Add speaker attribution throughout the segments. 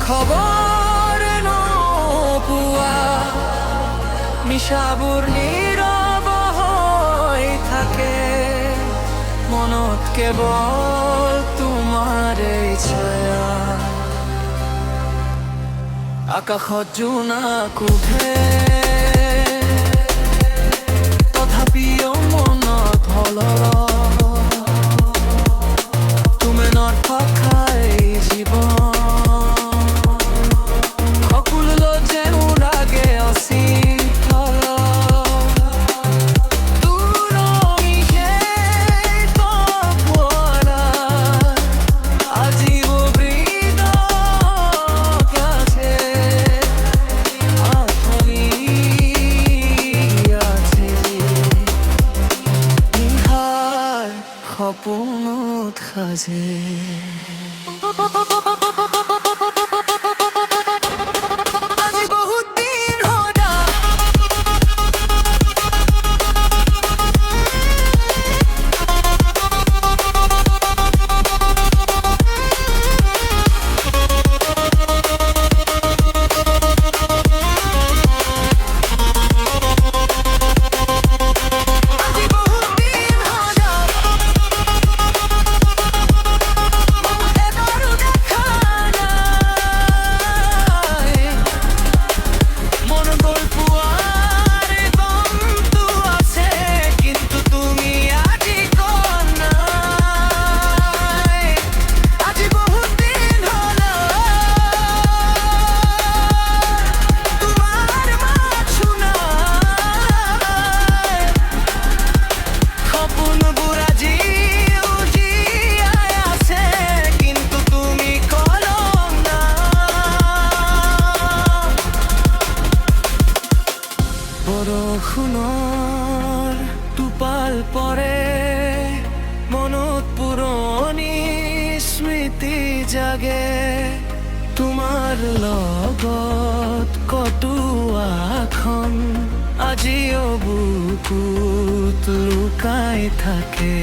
Speaker 1: খবৰ নোপোৱা নিশাবোৰ নীৰৱ হৈ থাকে মনত কেৱল তোমাৰে ছায়া আকাশত জোনাক উঠে তথাপিও মনত হলহ তুমি নথকাই জীৱন সকলো যেন লাগে অচিন্ত সপোনত সাজে বৰষুণৰ টোপাল পৰে মনত পুৰণি স্মৃতি জাগে তোমাৰ লগত কটোৱাখন আজিও বুকুত লুকাই থাকে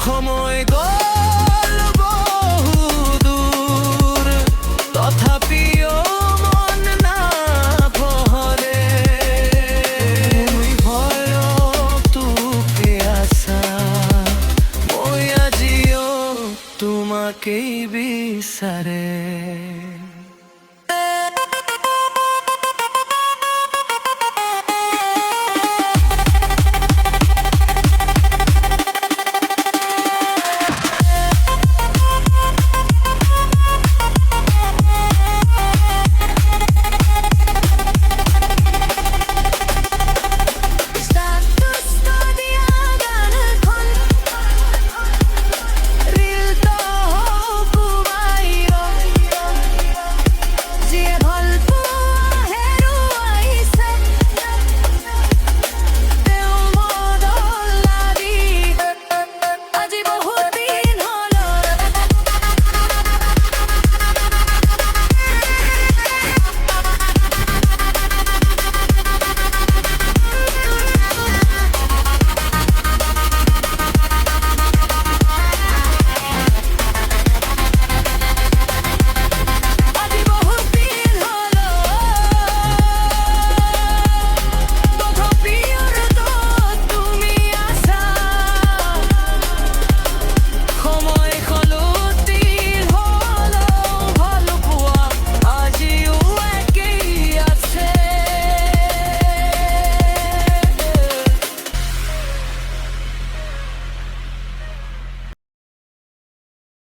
Speaker 1: সময় গ'ল বহু দূৰ তথাপিও তোমাকেই বিচাৰে